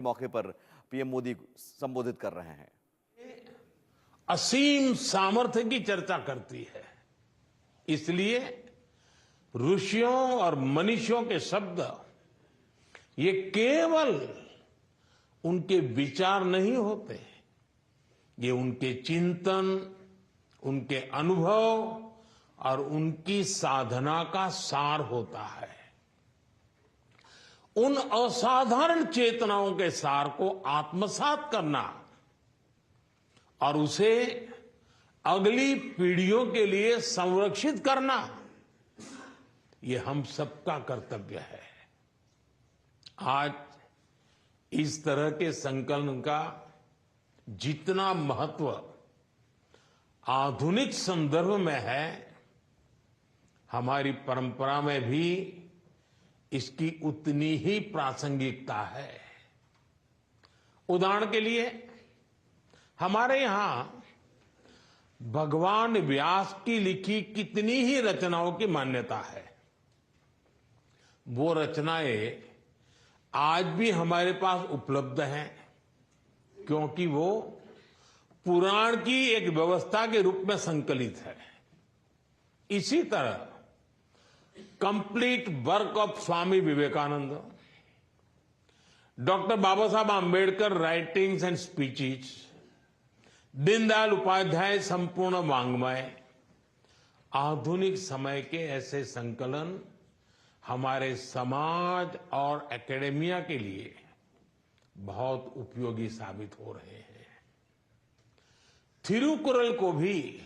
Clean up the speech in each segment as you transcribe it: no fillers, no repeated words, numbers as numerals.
मौके पर पीएम मोदी संबोधित कर रहे हैं। असीम सामर्थ्य की चर्चा करती है। इसलिए ऋषियों और मनीषियों के शब्द ये केवल उनके विचार नहीं होते, ये उनके चिंतन, उनके अनुभव और उनकी साधना का सार होता है। उन असाधारण चेतनाओं के सार को आत्मसात करना और उसे अगली पीढ़ियों के लिए संरक्षित करना, ये हम सबका कर्तव्य है। आज इस तरह के संकल्प का जितना महत्व आधुनिक संदर्भ में है, हमारी परंपरा में भी इसकी उतनी ही प्रासंगिकता है। उदाहरण के लिए हमारे यहां भगवान व्यास की लिखी कितनी ही रचनाओं की मान्यता है। वो रचनाएं आज भी हमारे पास उपलब्ध हैं, क्योंकि वो पुराण की एक व्यवस्था के रूप में संकलित है। इसी तरह complete work of Swami Vivekananda, doctor Baba Saheb Ambedkar writings and speeches, Deendayal Upadhyaya संपूर्ण वांग्मय, आधुनिक समय के ऐसे संकलन हमारे समाज और एकेडेमिया के लिए बहुत उपयोगी साबित हो रहे हैं। थिरुकुरल को भी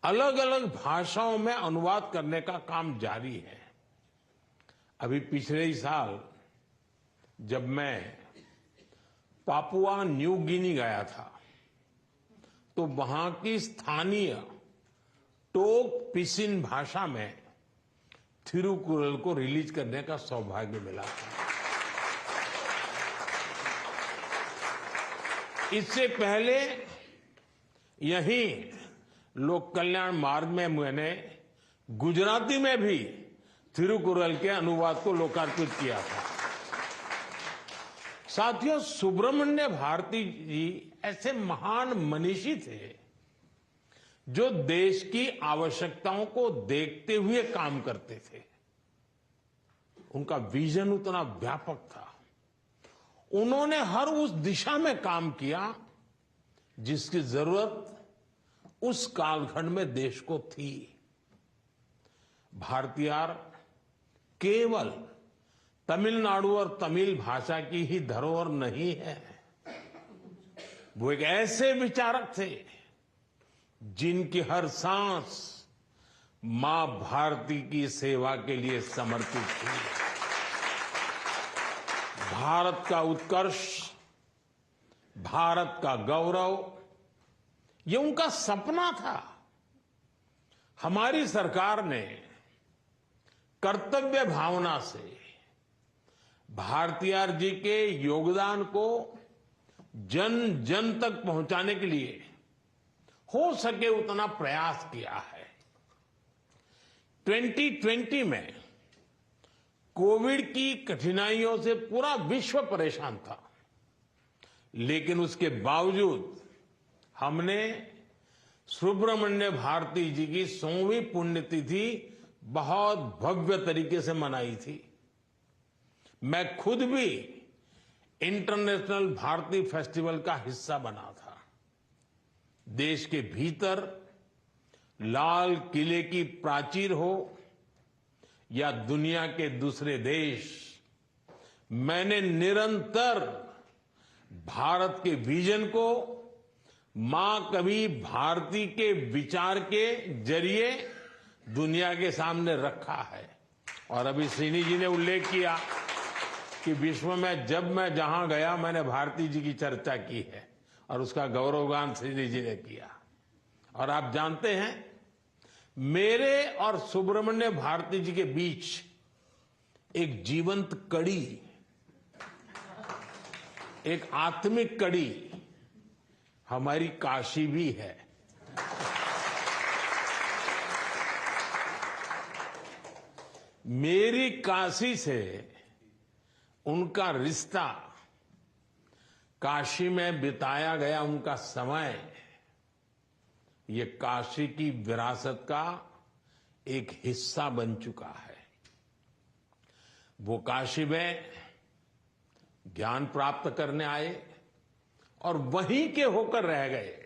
अलग अलग भाषाओं में अनुवाद करने का काम जारी है। अभी पिछले ही साल जब मैं पापुआ न्यू गिनी गया था, तो वहां की स्थानीय टोक पिसिन भाषा में थिरुकुरल को रिलीज करने का सौभाग्य मिला था। इससे पहले यहीं लोक कल्याण मार्ग में मैंने गुजराती में भी थिरुकुरल के अनुवाद को लोकार्पित किया था। साथियों, सुब्रमण्य भारती जी ऐसे महान मनीषी थे जो देश की आवश्यकताओं को देखते हुए काम करते थे। उनका विजन उतना व्यापक था। उन्होंने हर उस दिशा में काम किया जिसकी जरूरत उस कालखंड में देश को थी। भारतीयार केवल तमिलनाडु और तमिल भाषा की ही धरोहर नहीं है, वो एक ऐसे विचारक थे जिनकी हर सांस मां भारती की सेवा के लिए समर्पित थी। भारत का उत्कर्ष, भारत का गौरव, ये उनका सपना था। हमारी सरकार ने कर्तव्य भावना से भारतीयार जी के योगदान को जन जन तक पहुंचाने के लिए हो सके उतना प्रयास किया है। 2020 में कोविड की कठिनाइयों से पूरा विश्व परेशान था, लेकिन उसके बावजूद हमने सुब्रमण्य भारती जी की 100वीं पुण्यतिथि बहुत भव्य तरीके से मनाई थी। मैं खुद भी इंटरनेशनल भारती फेस्टिवल का हिस्सा बना था। देश के भीतर लाल किले की प्राचीर हो या दुनिया के दूसरे देश, मैंने निरंतर भारत के विजन को मां कभी भारती के विचार के जरिए दुनिया के सामने रखा है। और अभी श्रीनी जी ने उल्लेख किया कि विश्व में जब मैं जहां गया मैंने भारती जी की चर्चा की है, और उसका गौरवगान श्रीनी जी ने किया। और आप जानते हैं, मेरे और सुब्रमण्य भारती जी के बीच एक जीवंत कड़ी, एक आत्मिक कड़ी हमारी काशी भी है। मेरी काशी से उनका रिश्ता काशी में बिताया गया उनका समय ये काशी की विरासत का एक हिस्सा बन चुका है। वो काशी में ज्ञान प्राप्त करने आए और वहीं के होकर रह गए।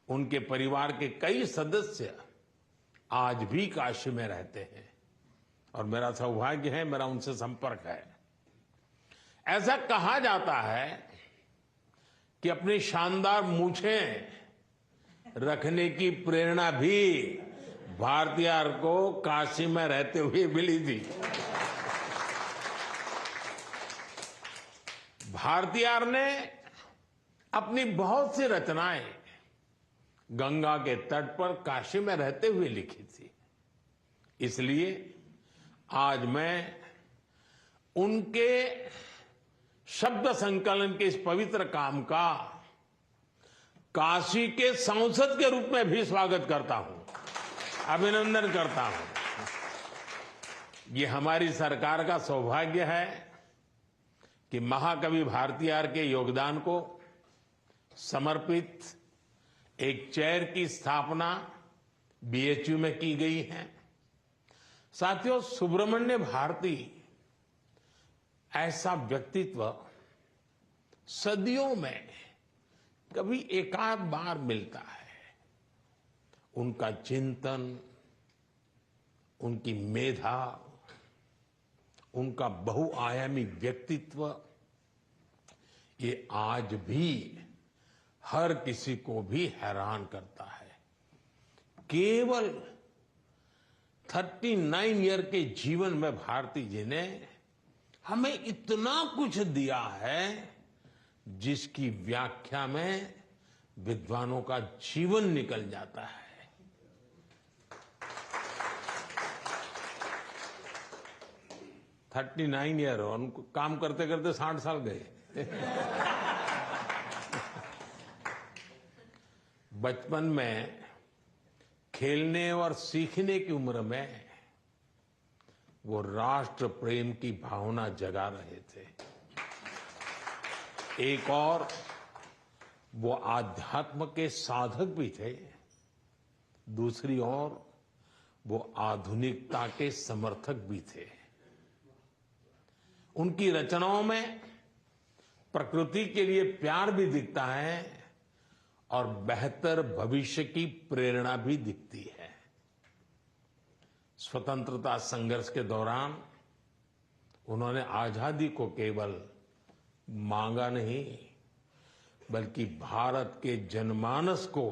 उनके परिवार के कई सदस्य आज भी काशी में रहते हैं और मेरा सौभाग्य है, मेरा उनसे संपर्क है। ऐसा कहा जाता है कि अपनी शानदार मूंछें रखने की प्रेरणा भी भारतीयार को काशी में रहते हुए मिली थी। भारतीयार ने अपनी बहुत सी रचनाएं गंगा के तट पर काशी में रहते हुए लिखी थी। इसलिए आज मैं उनके शब्द संकलन के इस पवित्र काम का काशी के सांसद के रूप में भी स्वागत करता हूं, अभिनंदन करता हूं। ये हमारी सरकार का सौभाग्य है कि महाकवि भारतीयार के योगदान को समर्पित एक चेयर की स्थापना बीएचयू में की गई है। साथियों, सुब्रमण्य भारती ऐसा व्यक्तित्व सदियों में कभी एकाध बार मिलता है। उनका चिंतन, उनकी मेधा, उनका बहुआयामी व्यक्तित्व ये आज भी हर किसी को भी हैरान करता है। केवल 39 ईयर के जीवन में भारती जी ने हमें इतना कुछ दिया है जिसकी व्याख्या में विद्वानों का जीवन निकल जाता है। थर्टी 39 ईयर और उनको काम करते करते 60 साल गए। बचपन में खेलने और सीखने की उम्र में वो राष्ट्र प्रेम की भावना जगा रहे थे। एक और वो आध्यात्म के साधक भी थे, दूसरी ओर वो आधुनिकता के समर्थक भी थे। उनकी रचनाओं में प्रकृति के लिए प्यार भी दिखता है और बेहतर भविष्य की प्रेरणा भी दिखती है। स्वतंत्रता संघर्ष के दौरान उन्होंने आजादी को केवल मांगा नहीं, बल्कि भारत के जनमानस को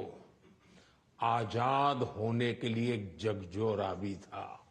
आजाद होने के लिए जगजोरा भी था।